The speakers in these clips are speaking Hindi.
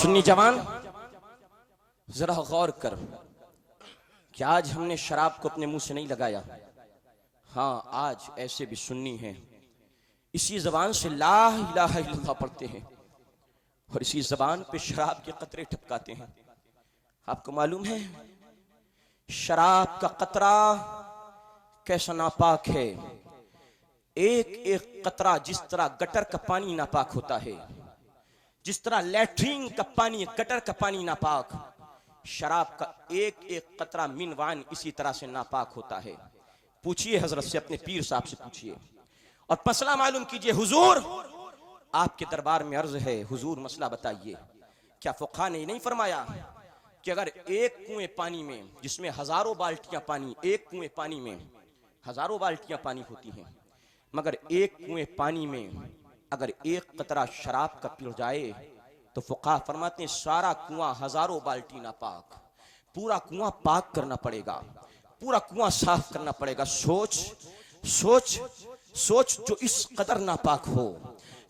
सुन्नी जवान, जरा गौर कर कि आज हमने शराब को अपने मुंह से नहीं लगाया। हाँ, आज ऐसे भी सुन्नी हैं, इसी जबान से ला इलाहा इल्लल्लाह पढ़ते हैं और इसी जबान पे शराब के कतरे टपकाते हैं। आपको मालूम है शराब का कतरा कैसा नापाक है। एक एक कतरा जिस तरह गटर का पानी नापाक होता है, जिस तरह लैट्रीन का पानी गटर का पानी नापाक, शराब का एक एक कतरा मिनवान इसी तरह से नापाक होता है। पूछिए हजरत से, अपने पीर साहब से पूछिए और मसला मालूम कीजिए। हुजूर, आपके दरबार में अर्ज है, हुजूर मसला बताइए। क्या फुक़हा ने नहीं फरमाया कि अगर एक कुएं पानी में जिसमें हजारों बाल्टियां पानी, एक कुएं पानी में हजारों बाल्टियां पानी होती हैं, मगर एक कुएं पानी में अगर एक कतरा शराब का पिल जाए तो फुक़हा फरमाते हैं सारा कुआं हजारों बाल्टी नापाक, पूरा कुआं पाक करना पड़ेगा, पूरा कुआं साफ करना पड़ेगा। सोच सोच सोच, जो इस कदर नापाक हो,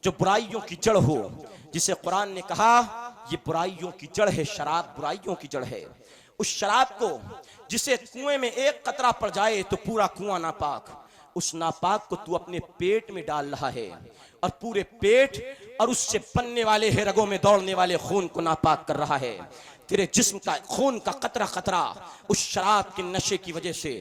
जो बुराइयों की जड़ हो, जिसे कुरान ने कहा ये बुराइयों की जड़ है, शराब बुराइयों की जड़ है। उस शराब को जिसे कुएं में एक कतरा पड़ जाए तो पूरा कुआं नापाक, उस नापाक को तू अपने पेट में डाल रहा है और पूरे पेट और उससे बनने वाले है रगों में दौड़ने वाले खून को नापाक कर रहा है। तेरे जिस्म का खून का कतरा कतरा उस शराब के नशे की वजह से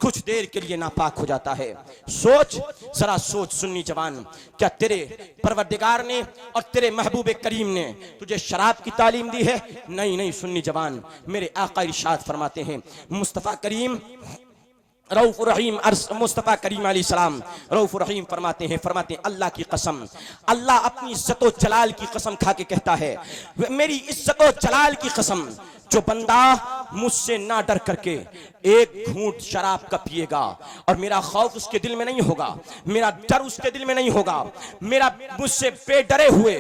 कुछ देर के लिए नापाक हो जाता है। सोच, जरा सोच सुन्नी जवान, क्या तेरे परवरदिगार ने और तेरे महबूब करीम ने तुझे शराब की तालीम दी है? नहीं नहीं सुन्नी जवान, मेरे आका इरशाद फरमाते हैं, मुस्तफ़ा करीम रऊफ रहीम, मुस्तफ़ा करीम अलैहिस्सलाम रऊफ रहीम फरमाते हैं अल्लाह की कसम, अल्लाह अपनी इज्जत व जलाल की कसम खा के कहता है, मेरी इज्जत व जलाल की कसम, जो बंदा मुझसे ना डर करके एक घूंट शराब का पिएगा और मेरा खौफ उसके दिल में नहीं होगा, मेरा डर उसके दिल में नहीं होगा, मेरा मुझसे बेडरे हुए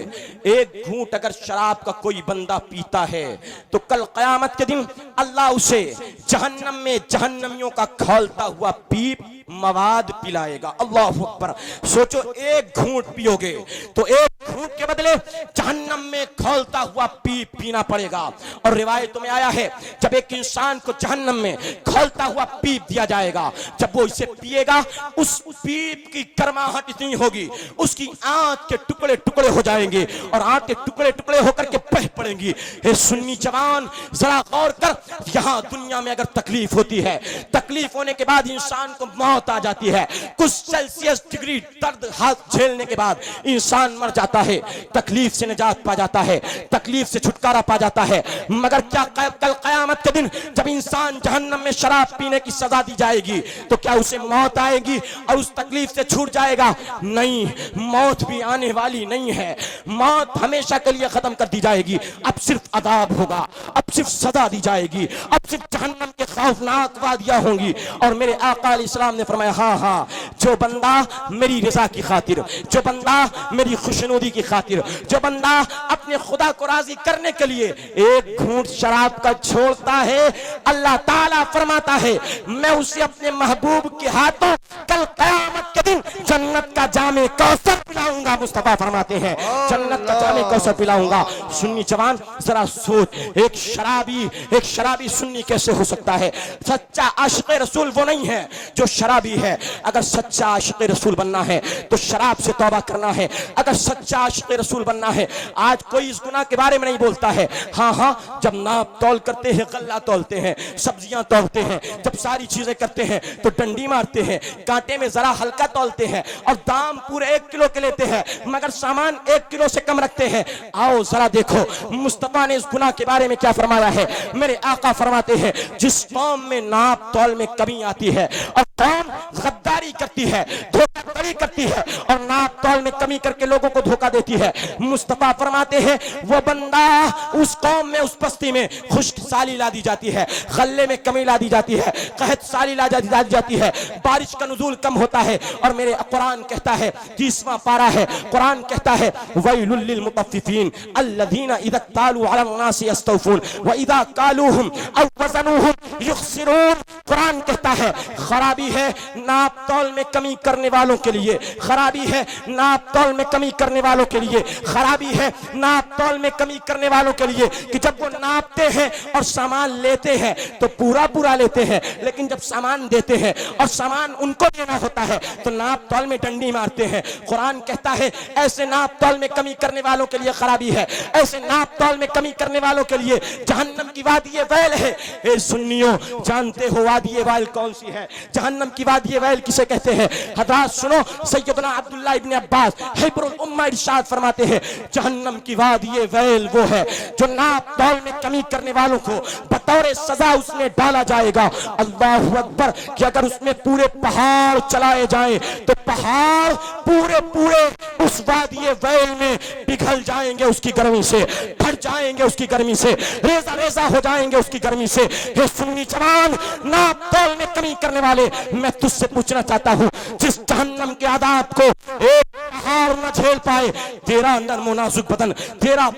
एक घूंट अगर शराब का कोई बंदा पीता है तो कल क़यामत के दिन अल्लाह उसे जहन्नम में जहन्नमियों का खौलता हुआ पीप मवाद पिलाएगा। अल्लाहु अकबर। सोचो, एक घूंट पियोगे तो एक घूंट के बदले जहन्नम में खौलता हुआ पीप पीना पड़ेगा। और रिवायतों में आया है जब एक इंसान को जहन्नम में खौलता हुआ पीप दिया जाएगा, जब वो इसे पिएगा उस पीप की गर्माहट इतनी होगी उसकी आंख के टुकड़े टुकड़े हो जाएंगे और आंख के टुकड़े टुकड़े होकर के बह पड़ेंगी। हे सुन्नी जवान, जरा गौर कर, यहाँ दुनिया में अगर तकलीफ होती है, तकलीफ होने के बाद इंसान को मौत आ जाती है, कुछ सेल्सियस डिग्री दर्द हाथ झेलने के बाद इंसान मर जाता है, तकलीफ से निजात पा जाता है, तकलीफ से छुटकारा पा जाता है। मगर क्या कल क़यामत के दिन जब इंसान जहन्नम में शराब पीने की सजा दी जाएगी तो क्या उसे मौत आएगी और उस तकलीफ से छूट जाएगा? नहीं, मौत भी आने वाली नहीं है, मौत हमेशा के लिए खत्म कर दी जाएगी। अब सिर्फ अदाब होगा, अब सिर्फ सजा दी जाएगी, अब सिर्फ जहन्नम के खौफनाक वादियां होंगी। और मेरे आका अलैहिस्सलाम ने फरमाया, हाँ हाँ, जो बंदा मेरी रजा की खातिर, जो बंदा मेरी खुशनुदी की खातिर, जो बंदा अपने खुदा को राजी करने के लिए एक घूंट शराब का छोड़ता है, अल्लाह ताला फरमाता है मैं उसे अपने महबूब के हाथों कल क़यामत के दिन जन्नत का जामे कौसर पिलाऊंगा। मुस्तफा फरमाते हैं जन्नत का जामे कौसर पिलाऊंगा। सुन्नी जवान, जरा सोच, एक शराबी सुन्नी कैसे हो सकता है? सच्चा आशिक़ रसूल वो नहीं है जो शराबी है। अगर सच्चा आशिक़ रसूल बनना है तो शराब से तौबा करना है। अगर सच्चा आशिक़ रसूल बनना है, आज कोई इस गुनाह के बारे में नहीं बोलता है। हाँ हाँ, जब नाप तौल करते हैं, गल्ला तौलते हैं, सब्जियां तौलते हैं, जब सारी चीजें करते हैं तो डंडी मारते हैं, कांटे में जरा हल्का तौलते हैं और दाम पूरे 1 किलो के लेते हैं, मगर सामान 1 किलो से कम रखते हैं। आओ जरा देखो मुस्तफा ने इस गुनाह के बारे में क्या फरमाया है। मेरे आका फरमाते हैं जिस कौम में नाप तौल में कमी आती है और कौम गद्दारी करती है, धोखाधड़ी करती है और नाप तौल में कमी करके लोगों को धोखा देती है, मुस्तफा फरमाते हैं वो बंदा, उस कौम में, उस बस्ती में खुश्क साली ला दी जाती है, गल्ले में कमी ला दी जाती है, कहत साली ला दी जाती है, बारिश का नुज़ूल कम होता है। और मेरे कुरान कहता है, 30वां पारा है, कुरान कहता है वैलुल लिल मुतफ्फिफीन अल्लज़ीना इज़ा तालू अला अन्नासी यस्तौफून व इज़ा कालूहुम अव वज़नूहुम युखसिरून। कुरान कहता है खराबी खराबी है नाप तौल में कमी करने वालों के लिए, खराबी है नाप तौल में कमी करने वालों के लिए, खराबी है नाप तौल में कमी करने वालों के लिए कि जब वो नापते हैं और सामान लेते हैं तो पूरा पूरा लेते हैं, लेकिन जब सामान देते हैं और सामान उनको देना होता है तो नाप तौल में डंडी मारते हैं। कुरान कहता है ऐसे नाप तौल में कमी करने वालों के लिए खराबी है, ऐसे नाप तौल में कमी करने वालों के लिए जहन्नम की वादी वैल है। ए सुन्नियों, जानते हो वादी वैल कौन सी है? जहन्नम की वादी वैल किसे कहते हैं? हज़रात सुनो, सैयदना अब्दुल्लाह इब्न अब्बास हिब्रुल उम्मा इरशाद फरमाते हैं जहन्नम की वादी वैल वो है जो नाप तौल में कमी करने वालों को बतौर सजा उसमें डाला जाएगा। अल्लाहु अकबर कि अगर उसमें पूरे पहाड़ चलाए जाएं तो पहाड़ पूरे पूरे उस वादी वैल में पिघल जाएंगे, उसकी गर्मी से फट जाएंगे, उसकी गर्मी से रेजा रेजा हो जाएंगे, उसकी गर्मी से। हे सुन्नी जवान, नाप तौल में कमी करने वाले, मैं तुझसे पूछना चाहता हूँ जिस जहन्नम के आदाब को एक पहाड़ न झेल पाए, तेरा नर्म नाजुक बदन, तेरा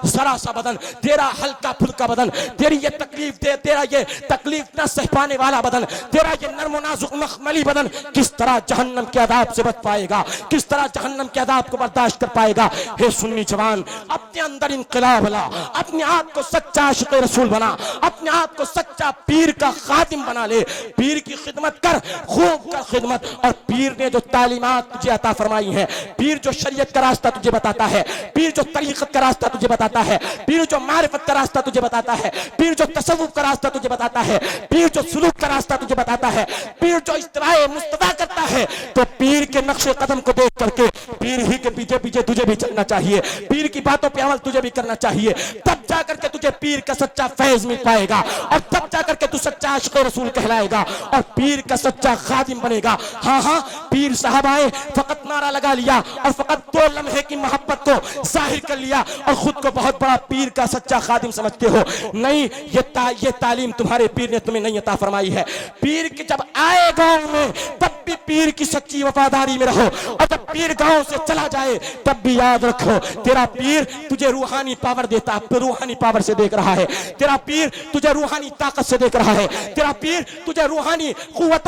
जरा सा बदन, तेरा हल्का फुल्का बदन, तेरी ये तकलीफ दे, तेरा ये तकलीफ न सह पाने वाला बदन, तेरा ये नर्म नाजुक मखमली बदन किस तरह जहन्नम के आदाब से बच पाएगा, किस तरह जहन्नम के आदाब को बर्दाश्त कर पाएगा? हे सुन्नी जवान, अपने अंदर इंक़िलाब ला, अपने आप को सच्चा आशिक़ रसूल बना, अपने आप को सच्चा पीर का खादिम बना ले, पीर की खिदमत कर, खूब कर खिदमत। और पीर ने जो तालीमात तुझे अता फरमाई है, पीर जो शरीयत का रास्ता तुझे बताता है, पीर जो तरीक़त का रास्ता तुझे बताता है, पीर जो मारिफत का रास्ता तुझे बताता है, पीर जो तसव्वुफ़ का रास्ता तुझे बताता है, पीर जो सुलूक का रास्ता तुझे बताता है, पीर जो इस्तिवाए मुस्तफा करता है, तो पीर के नक्शे कदम को देख करके पीर ही के पीछे पीछे तुझे भी चलना चाहिए, पीर की बातों पे अमल तुझे भी करना चाहिए। तब जाकर के तुझे पीर का सच्चा फैज मिल पाएगा और तब जाकर के तू सच्चा आशिक़ रसूल कहलाएगा और पीर का सच्चा खादिम बनेगा। हाँ हाँ, पीर साहब आए, फकत नारा लगा लिया और फकत 2 लम्हे की मोहब्बत को जाहिर कर लिया और खुद को बहुत बड़ा पीर का सच्चा खादिम समझते हो। नहीं, ये तालीम तुम्हारे पीर ने तुम्हें नहीं अता फरमाई है। पीर के जब आए गांव में तब भी पीर की सच्ची वफादारी में रहो और जब पीर गांव से चला जाए तब भी याद रखो तेरा पीर तुझे रूहानी पावर देता, रूहानी पावर से देख रहा है, तेरा पीर तुझे रूहानी ताकत से देख रहा है, तेरा पीर तुझे रूहानी कुव्वत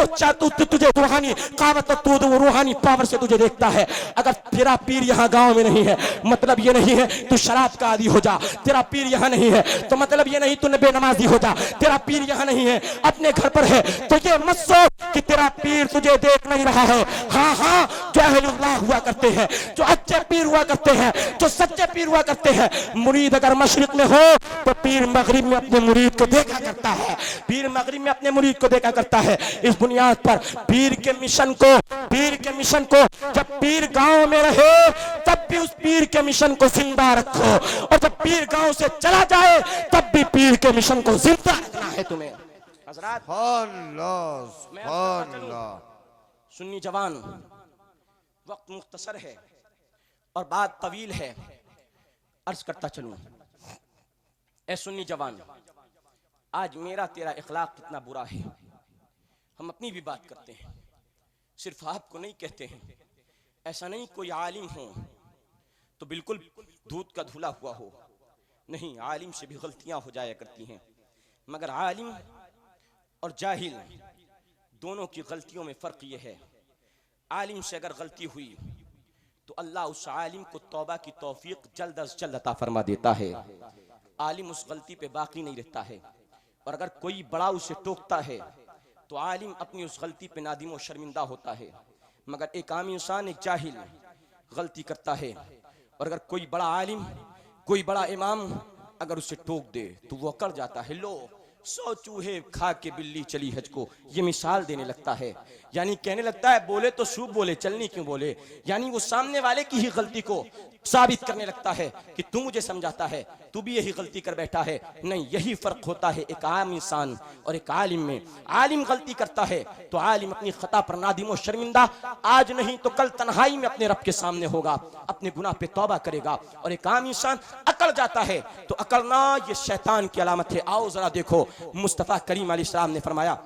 तुझे रूहानी कावत रूहानी पावर से तुझे देखता है। अगर तेरा पीर यहाँ गांव में नहीं है मतलब ये नहीं है तू शराब का आदी हो जा, तेरा पीर यहाँ नहीं है तो मतलब ये नहीं तू बेनमाजी हो जा, तेरा पीर यहाँ नहीं है अपने घर पर है तो ये मत सोच कि तेरा पीर तुझे देख नहीं रहा है। हाँ हाँ, जो अहलुल्लाह हुआ करते हैं, जो अच्छे पीर हुआ करते हैं, जो सच्चे पीर हुआ करते हैं, मुरीद अगर मशरिक में हो तो पीर मगरिब में अपने मुरीद को देखा करता है, पीर मगरिब में अपने मुरीद को देखा करता है। इस बुनियाद पर पीर के मिशन को जब पीर गांव में रहे तब भी उस पीर के मिशन को जिंदा रखो और जब पीर गांव से चला जाए तब भी पीर के मिशन को जिंदा रखना है तुम्हें। हज़रात सुन्नी जवान, वक्त मुख्तसर है और बात तवील है, अर्ज करता चलूं। ए सुन्नी जवान, आज मेरा तेरा इखलाक कितना बुरा है। हम अपनी भी बात करते हैं, सिर्फ आपको नहीं कहते हैं। ऐसा नहीं कोई आलिम हो तो बिल्कुल दूध का धुला हुआ हो, नहीं, आलिम से भी गलतियां हो जाया करती हैं, मगर आलिम और जाहिल दोनों की गलतियों में फ़र्क ये है, आलिम से अगर गलती हुई तो अल्लाह उस आलिम को तौबा की तौफीक जल्द अज जल्द अता फरमा देता है। आलिम उस गलती पे बाकी नहीं रहता है और अगर कोई बड़ा उसे टोकता है तो आलिम अपनी उस गलती पे नादिम और शर्मिंदा होता है। मगर एक आम इंसान, एक जाहिल गलती करता है और अगर कोई बड़ा आलिम, कोई बड़ा इमाम अगर उसे टोक दे तो वो अकड़ जाता है। लो 100 चूहे खा के बिल्ली चली हज को, ये मिसाल देने लगता है, यानी कहने लगता है बोले तो शुभ बोले, चलनी क्यों बोले, यानी वो सामने वाले की ही गलती को साबित करने लगता है कि तू मुझे समझाता है, तू भी यही गलती कर बैठा है। नहीं, यही फर्क होता है एक आम इंसान और एक आलिम में। आलिम गलती करता है तो आलिम अपनी खता पर नादिम और शर्मिंदा, आज नहीं तो कल तन्हाई में अपने रब के सामने होगा, अपने गुनाह पे तौबा करेगा। और एक आम इंसान अकड़ जाता है तो अकड़ना ये शैतान की अलामत है। आओ जरा देखो, मुस्तफ़ा करीम अलैहिस्सलाम ने फरमाया,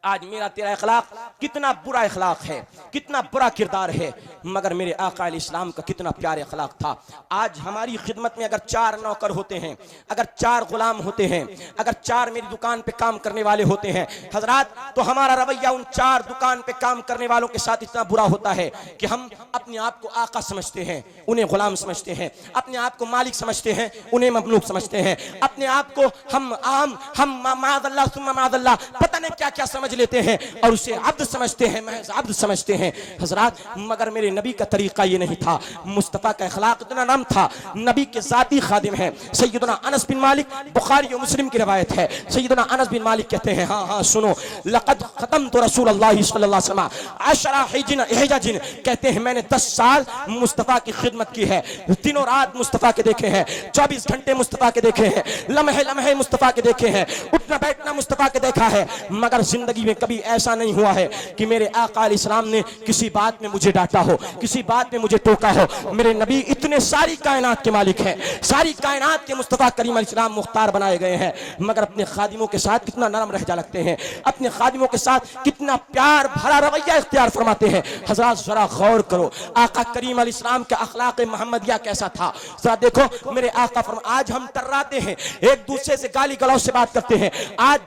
आज मेरा तेरा अखलाक कितना बुरा अखलाक है, कितना बुरा किरदार है, मगर मेरे आका इस्लाम का कितना प्यारे अखलाक था। आज हमारी खिदमत में अगर 4 नौकर होते हैं, अगर 4 गुलाम होते हैं, अगर 4 मेरी दुकान पे काम करने वाले होते हैं हजरात, तो हमारा रवैया उन 4 दुकान पे काम करने वालों के साथ इतना बुरा होता है कि हम अपने आप को आका समझते हैं, उन्हें गुलाम समझते हैं, अपने आप को मालिक समझते हैं, उन्हें ममलूक समझते हैं, अपने आप को हम मादल्ला सुम्मा मादल्ला पता नहीं क्या क्या समझ लेते हैं और उसे अब्द समझते हैं, महज अब्द समझते हैं हजरात। मगर मेरे नबी का तरीका ये नहीं था, मुस्तफ़ा का अखलाक इतना नाम था। नबी के जाती खादिम हैं सैयदना अनस बिन मालिक, बुखारी और मुस्लिम की रवायत है। सैयदना अनस बिन मालिक कहते हैं, हाँ सुनो, लक़द ख़तमतु रसूलुल्लाह सल्लल्लाहु अलैहि वसल्लम अशरा हिजजिन, कहते हैं मैंने 10 साल मुस्तफ़ा की खिदमत की है, दिनों रात मुस्तफ़ा के देखे हैं, 24 घंटे मुस्तफ़ा के देखे हैं, लम्हे लम्हे मुस्तफ़ा के देखे हैं, उठना बैठना मुस्तफ़ा के देखा है। मगर जिंदगी में कभी ऐसा नहीं हुआ है कि मेरे आका अलैहिस्सलाम ने किसी बात में मुझे डांटा हो, किसी बात में मुझे टोका हो। मेरे नबी इतने सारी कायनात के मालिक हैं, सारी कायनात के मुस्तफ़ा करीम अलैहिस्सलाम मुख्तार बनाए गए हैं, मगर अपने खादिमों के साथ कितना नरम रह जा लगते हैं, अपने खादिमों के साथ कितना प्यार भरा रवैया इख्तियार फरमाते हैं। हज़रात जरा गौर करो, आका करीम अलैहिस्सलाम का अखलाक मोहम्मदिया कैसा था। जरा देखो मेरे आका आज हम टर्राते हैं, एक दूसरे से गाली गलौज से बात करते हैं, आज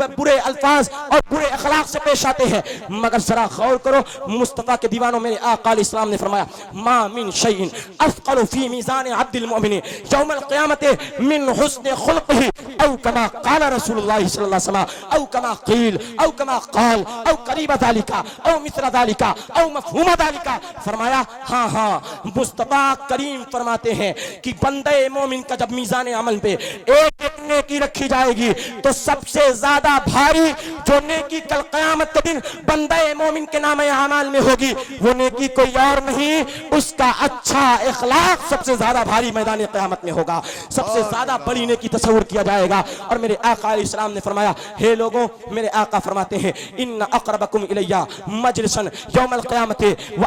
बुरे अल्फाज और बुरे अखलाक से पेश आते हैं, मगर जरा गौर करो मुस्तफ़ा के दीवानों मेरे आका अलैहिस्सलाम ने फरमाया, मा मिन शैइन अस्क़लु फी मीज़ान अब्दिल मुमिन यौमल क़ियामति मिन हुस्नि खुल्क़िही औ कमा क़ाल रसूलुल्लाह सल्लल्लाहु अलैहि वसल्लम औ कमा क़ील औ कमा क़ाल औ क़रीब ज़ालिका औ मिस्ल ज़ालिका औ मफ़हूम ज़ालिका। फरमाया हाँ मुस्तफ़ा करीम फरमाते हैं कि बंदे मोमिन का जब मीज़ान अमल पे एक नेकी रखी जाएगी तो सबसे ज्यादा भारी जो नेकी कल क़यामत के दिन बंदे मोमिन के नाम अमाल में होगी, वो नेकी कोई और नहीं, उसका अच्छा इखलाक सबसे ज्यादा भारी मैदान क़यामत में होगा, सबसे ज्यादा बड़ी नेकी तस्वुर किया जाएगा। और मेरे आका अलैहिस्सलाम ने फरमाया, हे लोगों, मेरे आका फरमाते हैं, इन्ना अक़रबकुम इलैया मजलिसन यौमल क़यामति व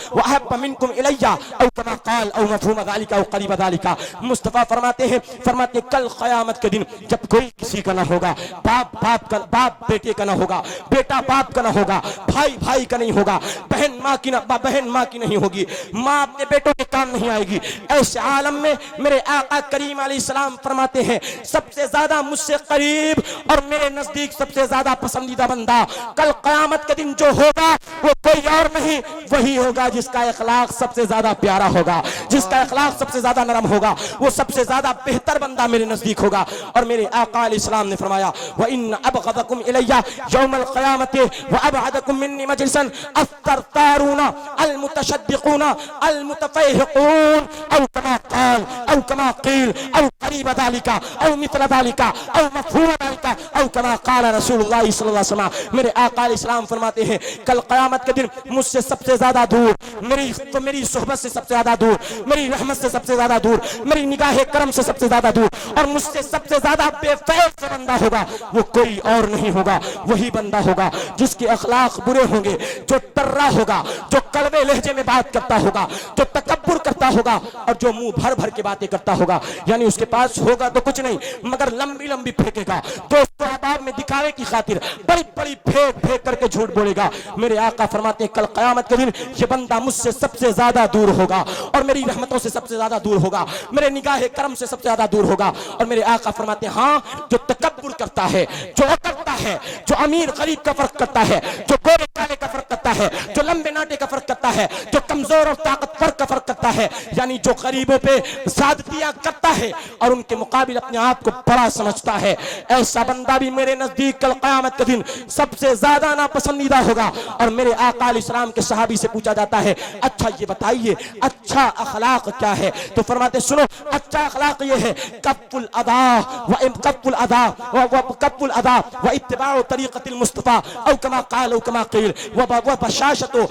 अहब्ब मिनकुम इलैया औ कमा क़ाल औ मफ़हूम ज़ालिका औ क़रीब ज़ालिका। मुस्तफ़ा फरमाते कल क़यामत के दिन जब कोई किसी का ना होगा, बाप बेटे का ना होगा, बेटा बाप का ना होगा, भाई भाई का नहीं होगा, बहन माँ की नहीं होगी, माँ अपने बेटों के काम नहीं आएगी। ऐसे आलम में मेरे आका करीम अलैहिस्सलाम फरमाते हैं, सबसे ज्यादा मुझसे करीब और मेरे नजदीक सबसे ज्यादा पसंदीदा बंदा कल क़यामत के दिन जो होगा वो कोई और नहीं, वही होगा जिसका इखलाक सबसे ज्यादा प्यारा होगा, जिसका इखलाक सबसे ज्यादा नरम होगा, वो सबसे ज्यादा बेहतर बंदा मेरे नजदीक होगा। और मेरे आका अलैहिस्सलाम ने फरमाया, व इन अबग़दकुम इलैया यौमल क़यामति व अबअदकुम मिन्नी मजलिसन अस्तरतारूना अल मुतशद्दिक़ूना अल मुतफ़ैहिक़ून औ कमा क़ील औ क़रीब ज़ालिका औ मिस्ल ज़ालिका औ मफ़हूम ज़ालिका औ कमा क़ाल रसूलुल्लाह सल्लल्लाहु अलैहि वसल्लम। मेरे आका अलैहिस्सलाम फरमाते हैं, कल क़यामत के दिन मुझसे सबसे ज्यादा दूर, मेरी सोहबत से सबसे ज्यादा दूर, मेरी रहमत से सबसे ज्यादा दूर, मेरी निगाह करम से सबसे ज्यादा दूर और मुझसे सबसे ज्यादा बेफैज़ बंदा होगा, वो कोई और नहीं होगा, वही बंदा होगा जिसके अखलाक बुरे होंगे, जो टर्रा होगा, जो कड़वे लहजे में बात करता होगा, जो तकब्बुर करता होगा और जो मुंह भर भर के बातें करता होगा। यानी उसके पास होगा तो कुछ नहीं मगर लंबी लंबी फेंकेगा, दोस्तों अहबाब में दिखावे की खातिर बड़ी बड़ी फेंक करके झूठ बोलेगा। मेरे आका फरमाते हैं, कल क़यामत के दिन ये बंदा मुझसे सबसे ज्यादा दूर होगा और मेरी रहमतों से सबसे ज्यादा दूर होगा, मेरे निगाह करम से सबसे ज्यादा दूर होगा। और मेरे आका फरमाते हैं, हाँ जो तकब्बुर करता है, जो करता है, जो अमीर गरीब का फर्क करता है, जो गोरे काले का फर्क करता है, जो लंबे नाटे का फर्क करता है, जो कमजोर और ताकतवर का फर्क करता है, यानी जो गरीबों पे ज़्यादतियां करता है और उनके मुकाबिल अपने आप को बड़ा समझता है, ऐसा बंदा भी मेरे नजदीक कल क़यामत के दिन सबसे ज्यादा नापसंदीदा होगा। और मेरे आका अलैहिस्सलाम के सहाबी से पूछा जाता है, अच्छा ये बताइए अच्छा अखलाक क्या है? तो फरमाते सुनो, अच्छा अखलाक ये है कफ़्फ़ुल अदा व इत्तिबाउ तरीक़तिल मुस्तफ़ा औ कमा क़ाल औ कमा क़ील व बशाशतु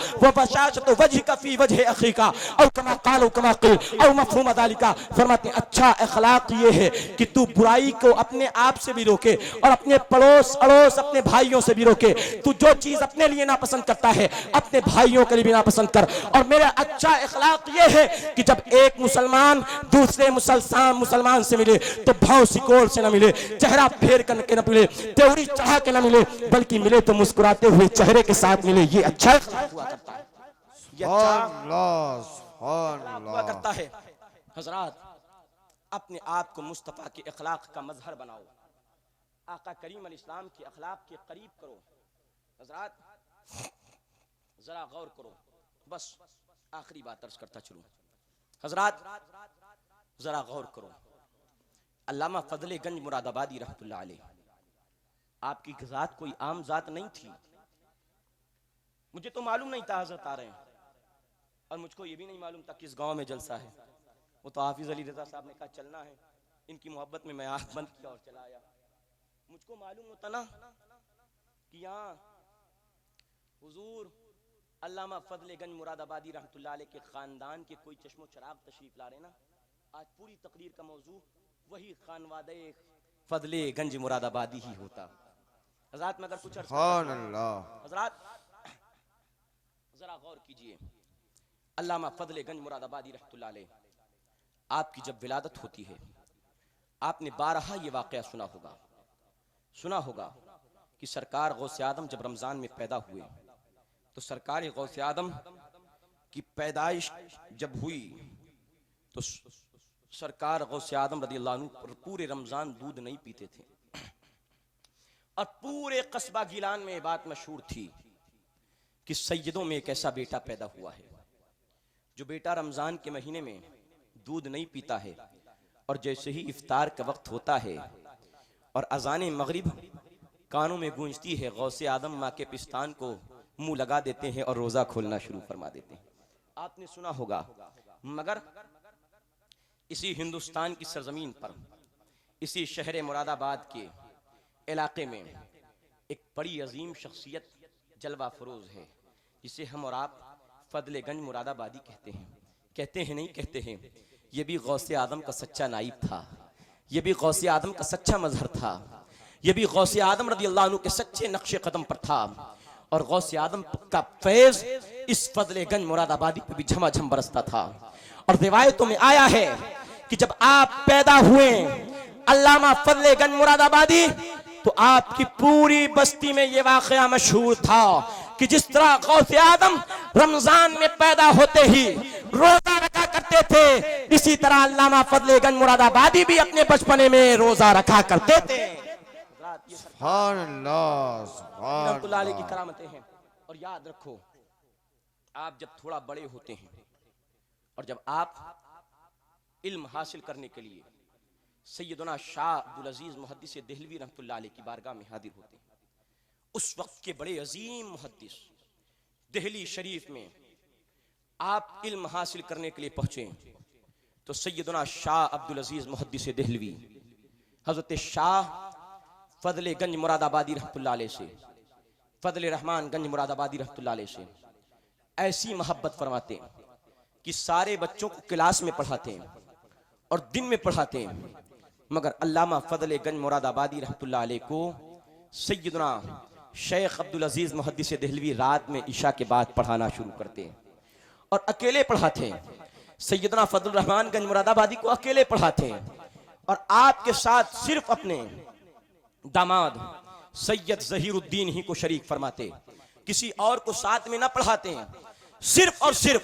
वजहिका फ़ी वजहि अख़ीका औ कमा क़ाल औ कमा क़ील औ मफ़हूम ज़ालिका। फरमाते अच्छा अखलाक ये है कि तू बुराई को अपने आप से भी रोके और अपने पड़ोस अड़ोस अपने भाइयों से भी रोके। तू जो चीज अपने लिए नापसंद करता है अपने भाइयों के लिए भी नापसंद कर। और मेरा अच्छा अखलाक ये है कि जब एक मुसलमान दूसरे मुसलमान से मिले तो भाव सिकोल से न मिले, चेहरा फेर करके न मिले, त्योरी बढ़ा के ना मिले, बल्कि मिले तो मुस्कुराते हुए चेहरे के साथ मिले, ये अच्छा हुआ करता है, ये अच्छा हुआ करता है। हजरात, अपने आप को मुस्तफ़ा के अखलाक का मजहर बनाओ, आका करीम अलैहिस्सलाम के अखलाक के करीब करो। हजरात जरा गौर करो, बस आखिरी बात अर्ज करता चलूं। हजरात जरा गौर करो, अल्लामा फजले गंज मुरादाबादी रहमतुल्लाह अलैह, आपकी जात कोई आम जात नहीं थी। मुझे तो मालूम नहीं था हजरत आ रहे हैं, और मुझको ये भी नहीं मालूम था किस गांव में जलसा है। वो तो हाफिज अली रजा साहब ने कहा चलना है, इनकी मोहब्बत में मैं आंख बंद किया और चला आया। मुझको मालूम होता ना कि यहाँ हुजूर अल्लामा फजले गंज मुरादाबादी रहमतुल्लाह अलैह के खानदान के कोई चश्मो चराग तशरीफ ला रहे ना, आज पूरी तकरीर का मौजू वही खानवादे फजले गंज मुरादाबादी ही होता। हजरात में अगर कुछ हजरात जरा गौर कीजिए, अल्लामा फजले गंज मुरादाबादी रहमतुल्लाह अलैह, आपकी जब विलादत होती है, आपने बारहा ये वाकया सुना होगा कि सरकार गौसे आदम जब रमजान में पैदा हुए तो सरकार गौसे आदम की पैदाइश जब हुई तो सरकार गौसे आदम रज़ियल्लाहु अन्हु पूरे रमजान दूध नहीं पीते थे, और पूरे कस्बा गिलान में ये बात मशहूर थी कि सैयदों में एक ऐसा बेटा पैदा हुआ है जो बेटा रमजान के महीने में दूध नहीं पीता है, और जैसे ही इफ्तार का वक्त होता है और अजान मगरिब कानों में गूंजती है, गौसे आदम माँ के पिस्तान को मुंह लगा देते हैं और रोजा खोलना शुरू फरमा देते हैं। आपने सुना होगा, मगर इसी हिंदुस्तान की सरजमीन पर, इसी शहर मुरादाबाद के इलाके में एक बड़ी अजीम शख्सियत जलवा फरोज है, जिसे हम और आप फजले गंज मुरादाबादी कहते हैं नहीं कहते हैं। ये भी गौसे आदम का सच्चा नाइब था, ये भी गौसे आदम का सच्चा मजहर था, ये भी गौसे आदम रज़ियल्लाहु अन्हु के सच्चे नक्शे कदम पर था, और गौसे आदम का फैज इस फजले गंज मुरादाबादी पे भी झमाझम बरसता था। और रिवायतों में आया है कि जब आप पैदा हुए अल्लामा फजले गंज मुरादाबादी, तो आपकी पूरी बस्ती में ये वाकया मशहूर था कि जिस तरह गौसे आदम रमजान में पैदा होते ही रोजा रखा करते थे, इसी तरह अल्लामा फजले गंज मुरादाबादी भी अपने बचपने में रोजा रखा करते थे। रहमतुल्लाह की करामतें हैं। और याद रखो, आप जब थोड़ा बड़े होते हैं और जब आप इल्म हासिल करने के लिए सैयदना शाह अब्दुल अजीज मुहद्दिस देहलवी रहमतुल्लाह अलैह की बारगाह में हाजिर होते हैं, उस वक्त के बड़े अजीम मुहद्दिस दिल्ली शरीफ में आप इल्म हासिल करने के लिए पहुंचे, तो सैयदना शाह अब्दुल अजीज मुहद्दिस देहलवी हजरत शाह फजले गंज मुरादाबादी रहमतुल्लाह अलैह से, फजले रहमान गंज मुरादाबादी रहमतुल्लाह अलैह से ऐसी मोहब्बत फरमाते कि सारे बच्चों को क्लास में पढ़ाते हैं और दिन में पढ़ाते हैं, मगर अल्लामा फजले गंज मुरादाबादी रहमतुल्लाह अलैह को सैयदना शेख अब्दुल अजीज मुहद्दिस देहलवी रात में इशा के बाद पढ़ाना शुरू करते हैं और अकेले पढ़ाते हैं। सैयदना फजल रहमान गंज मुरादाबादी को अकेले पढ़ाते हैं और आपके साथ सिर्फ अपने दामाद सैयद जहीरुद्दीन ही को शरीक फरमाते, किसी और को साथ में ना पढ़ाते हैं, सिर्फ और सिर्फ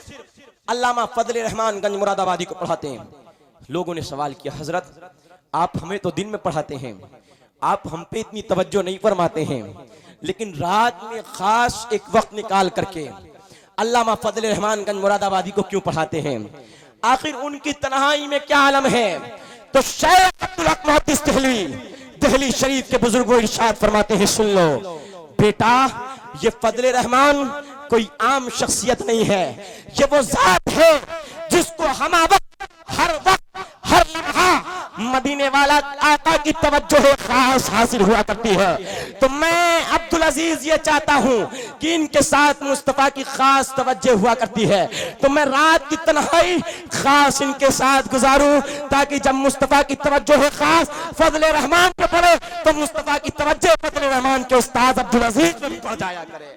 अल्लामा फजल रहमान गंज मुरादाबादी को पढ़ाते हैं। लोगों ने सवाल किया, हजरत आप हमें तो दिन में पढ़ाते हैं, आप हम पे इतनी तवज्जो नहीं फरमाते हैं, लेकिन रात में खास एक वक्त निकाल करके अल्लामा फजल रहमान गंज मुरादाबादी को क्यों पढ़ाते हैं? आखिर उनकी तन्हाई में क्या आलम है? तो शेख अब्दुल हक मुहद्दिस देहलवी दिल्ली शरीफ के बुजुर्गों इरशाद फरमाते हैं, सुन लो बेटा, ये फजल रहमान कोई आम शख्सियत नहीं है, ये वो जात है जिसको हम हर वक्त हर लम्हा मदीने वाला आका की तवज्जो खास हासिल हुआ करती है। तो मैं अब्दुल अजीज ये चाहता हूँ कि इनके साथ मुस्तफा की खास तवज्जो हुआ करती है, तो मैं रात की तन्हाई खास इनके साथ गुजारूं, ताकि जब मुस्तफा की तवज्जो है खास फजल रहमान पे पड़े तो मुस्तफा की तवज्जो फजल रहमान के उस्ताद अब्दुल अजीज पे भी पड़ जाया करे।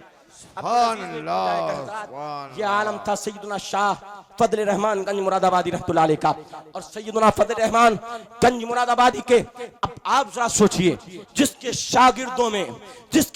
ये आलम था सैयदना शाह फजल रहमान गंज मुरादाबादी रहमतुल्लाह अलैह का। और सैयदना फजल रहमान गंज मुरादाबादी के, अब आप जरा सोचिए, जिसके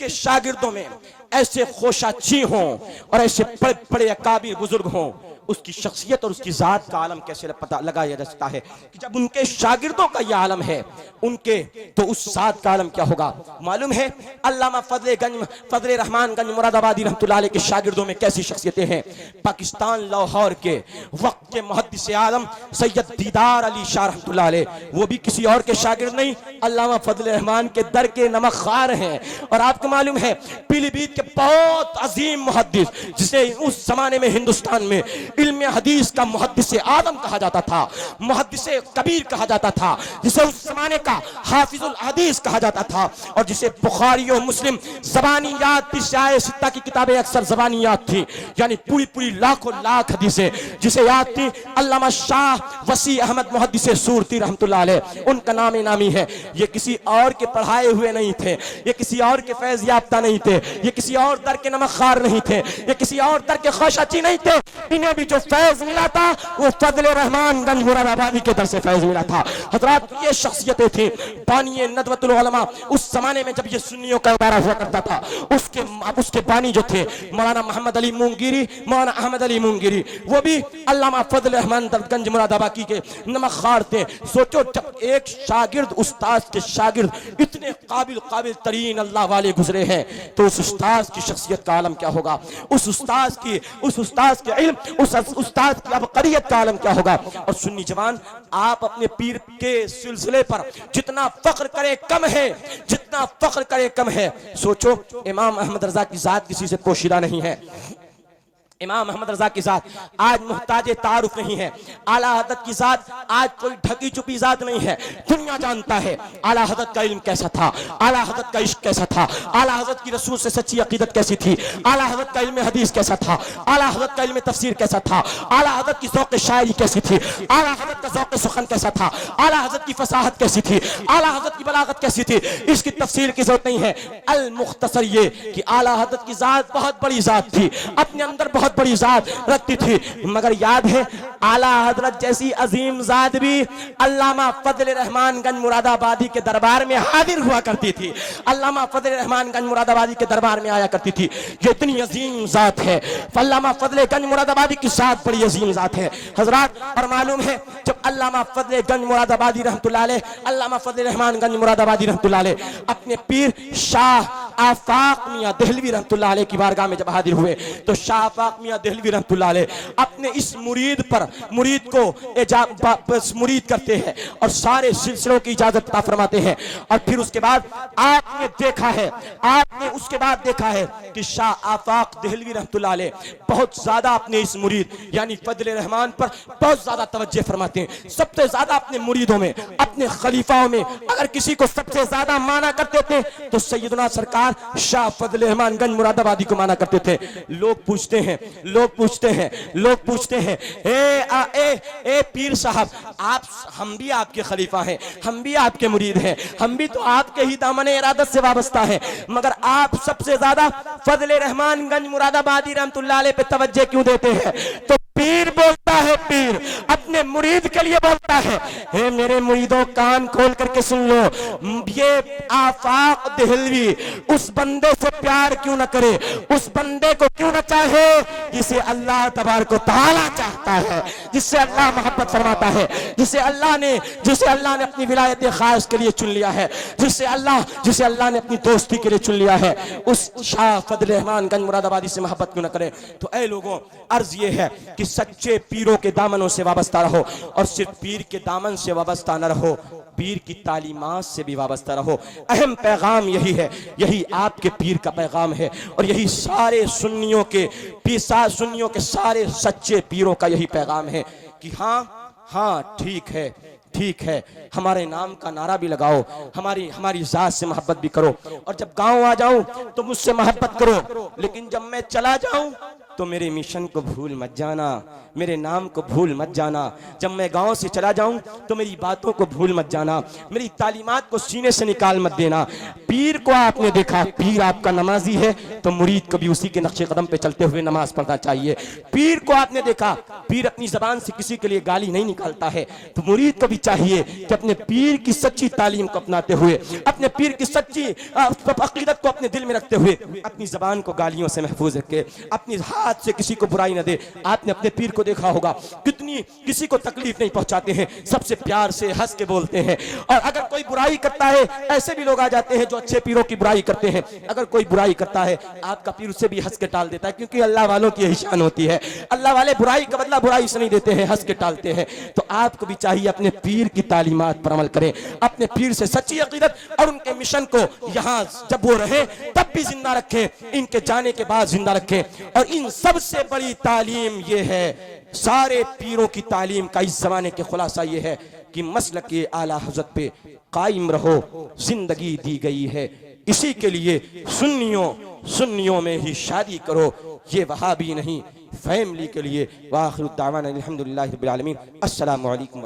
शागिर्दों में ऐसे खोशाची हों और ऐसे बड़े बड़े अकाबिर बुजुर्ग हों, उसकी शख्सियत और उसकी जात का आलम कैसे पता लगाया जा सकता है कि जब उनके शागिर्दों का यह आलम है उनके, तो उस जात का आलम क्या होगा। मालूम है अल्लामा फजल रहमान गंज मुरादाबादी रहमतुल्लाह अलैह के शागिर्दों में कैसी शख्सियतें हैं। पाकिस्तान लाहौर के वक्त के मुहद्दिस आलम सैयद दीदार अली शाह रहमतुल्लाह अलैह, वो भी किसी और के शागिर्द नहीं, अल्लामा फजल रहमान के दर के नमकखार हैं। और आपको मालूम है पीलीभीत के बहुत अजीम मुहद्दिस, जिसे उस जमाने में हिंदुस्तान में इल्म हदीस का मुहद्दिस आदम कहा जाता था, मुहद्दिस कबीर कहा जाता था, जिसे उस जमाने का हाफिजुल हदीस कहा जाता था, और जिसे बुखारी और मुस्लिम ज़बानियात सित्ता की किताबें अक्सर ज़बानियात थी, यानी पूरी लाखों लाख हदीसें जिसे याद थी। अल्लामा शाह वसी अहमद मुहद्दिस सूरती रहमतुल्लाह अलैह, उनका नाम नामी है। ये किसी और के पढ़ाए हुए नहीं थे, ये किसी और के फैज़ याफ्ता नहीं थे, ये किसी और दर के नमकखार नहीं थे, ये किसी और दर के ख़ोशाची नहीं थे। इन्हें भी जो फैज मिला था वो फजल रहमान गंज मुरादाबादी के दर से फैज मिला था। हजरात, ये शख्सियतें थी बानी नदवतुल उलमा। उस जमाने में जब ये सुन्नियों का इदारा हुआ करता था, उसके बानी जो थे मौलाना मोहम्मद अली मुंगिरी, मौलाना अहमद अली मुंगिरी, वो भी अल्लामा फजल रहमान गंज मुरादाबादी के नमकखार थे। सोचो, जब एक शागिर्द उस्ताद के शागिर्द इतने काबिल तरीन अल्लाह वाले गुजरे हैं, तो उस उस्ताद की शख्सियत का आलम क्या होगा, उस उस्ताद के इल्म, उस उस्ताद की अबकरियत का आलम क्या होगा। और सुन्नी जवान, आप अपने पीर के सिलसिले पर जितना फख्र करे कम है, जितना फख्र करे कम है। सोचो, इमाम अहमद रजा की जात किसी से पोशीदा नहीं है। इमाम अहमद रजा की जात आज मुहताज तारुफ नहीं है। आला हज़रत की जात आज कोई ढकी चुपी जात नहीं है। दुनिया जानता है आला हज़रत का इल्म कैसा था, आला हज़रत का इश्क कैसा था, आला हज़रत की रसूल से सच्ची अकीदत कैसी थी, आला हज़रत का इल्म हदीस कैसा था, आला हज़रत का इल्म तफसीर कैसा था, आला हज़रत की ज़ौक़ शायरी कैसी थी, आला हज़रत का ज़ौक़ सुखन कैसा था, आला हज़रत की फसाहत कैसी थी, आला हज़रत की बलागत कैसी थी। इसकी तफसीर की जरूरत नहीं है। अल मुख्तसर ये कि आला हज़रत की जात बहुत बड़ी जात थी, अपने अंदर बहुत बड़ी जात रखती थी। मगर याद है, आला हजरत जैसी अजीम जात भी अल्लामा फजल रहमान गंज मुरादाबादी के दरबार में हाजिर हुआ करती थी। अल्लामा फजल रहमान गंज मुरादाबादी के दरबार में आया करती थी। ये इतनी अजीम जात है, अल्लामा फजल गंज मुरादाबादी की जात बड़ी अजीम जात है हजरात। और मालूम है, जब अल्लामा फजल गंज मुरादाबादी रहमतुल्लाह अलैह, अल्लामा फजल रहमान गंज मुरादाबादी रहमतुल्लाह अलैह अपने पीर शाह आफाक मियां देहलवी रहमतुल्लाह अलैह की बारगाह में जब हाजिर हुए, तो शाह आफाक मियां देहलवी रहमतुल्लाह अलैह अपने इस मुरीद को मुरीद करते हैं और सारे सिलसिलों की इजाजत अता फरमाते हैं। और फिर उसके बाद आपने उसके बाद देखा है कि शाह आफाक देहलवी रहमतुल्लाह अलैह बहुत ज्यादा अपने इस मुरीद यानी फजल रहमान पर बहुत ज्यादा तवज्जो फरमाते हैं। सबसे ज्यादा अपने मुरीदों में, अपने खलीफाओं में अगर किसी को सबसे ज्यादा माना करते थे तो सैयदना सरकार शाह फजल रहमान गंज मुरादाबादी को माना करते थे। लोग पूछते हैं ए पीर साहब, हम भी आपके खलीफा हैं, हम भी आपके मुरीद हैं, हम भी तो आपके ही दामने इरादत से वाबस्ता हैं, मगर आप सबसे ज्यादा फजल रहमान गंज मुरादाबादी रहमतुल्लाह अलैह पे तवज्जो क्यों देते हैं। तो पीर बोलता है, पीर अपने मुरीद के लिए बोलता है, हे मेरे मुरीदों कान खोल करके सुन लो, ये आफाक देहलवी उस बंदे से प्यार क्यों न करे, उस बंदे को क्यों न चाहे जिसे अल्लाह तबारक व तआला चाहता है, जिससे अल्लाह मोहब्बत फरमाता है, जिसे अल्लाह ने अपनी विलायत खास के लिए चुन लिया है, जिसे अल्लाह ने अपनी दोस्ती के लिए चुन लिया है, उस शाह फजल रहमान गंज मुरादाबादी से मोहब्बत क्यों न करे। तो ऐ लोगों, अर्ज ये है कि सच्चे पीरों के दामनों से वाबस्ता रहो, और सिर्फ पीर के दामन से वाबस्ता न रहो, पीर की तालीमात से भी वाबस्ता रहो। अहम पैगाम यही है, यही आपके पीर का पैगाम है, और यही सारे सुन्नियों के सारे सच्चे पीरों का यही पैगाम है कि हाँ ठीक है, हमारे नाम का नारा भी लगाओ, हमारी जात से मोहब्बत भी करो, और जब गांव आ जाऊं तो मुझसे मोहब्बत करो, लेकिन जब मैं चला जाऊं तो मेरे मिशन को भूल मत जाना, मेरे नाम को भूल मत जाना। जब मैं गांव से चला जाऊं तो मेरी बातों को भूल मत जाना, मेरी तालीमात को सीने से निकाल मत देना। पीर को आपने देखा, पीर आपका नमाजी है तो मुरीद को भी उसी के नक्शे कदम पे चलते हुए नमाज पढ़ना चाहिए। पीर को आपने देखा, पीर अपनी जबान से किसी के लिए गाली नहीं निकालता है, तो मुरीद को भी चाहिए कि अपने पीर की सच्ची तालीम को अपनाते हुए, अपने पीर की सच्ची अकीदत को अपने दिल में रखते हुए अपनी जबान को गालियों से महफूज रखे, अपनी हाथ से किसी को बुराई न दे। आपने अपने पीर को देखा होगा कितनी किसी को तकलीफ नहीं पहुंचाते हैं, सबसे प्यार से हंस के बोलते हैं। और अगर कोई बुराई करता है, ऐसे भी लोग आ जाते हैं जो अच्छे पीरों की बुराई करते हैं, अगर कोई बुराई करता है आपका पीर उससे भी हंस के टाल देता है, क्योंकि अल्लाह वालों की यही शान होती है। अल्लाह वाले बुराई का बदला बुराई से नहीं देते हैं, हंस के टालते हैं। तो आपको भी चाहिए अपने पीर की तालीमात पर अमल करें, अपने पीर से सच्ची अकीदत और उनके मिशन को यहाँ जब वो रहे तब भी जिंदा रखें, इनके जाने के बाद जिंदा रखें। और इन सबसे बड़ी तालीम ये है, सारे पीरों की तालीम का इस जमाने के खुलासा ये है कि मसलक के आला हज़रत पे कायम रहो, जिंदगी दी गई है इसी के लिए। सुन्नियों में ही शादी करो, ये वहाबी नहीं, फैमिली के लिए। वाखिर दावाना अल्हम्दुलिल्लाहि रब्बिल आलमीन। अस्सलामु अलैकुम।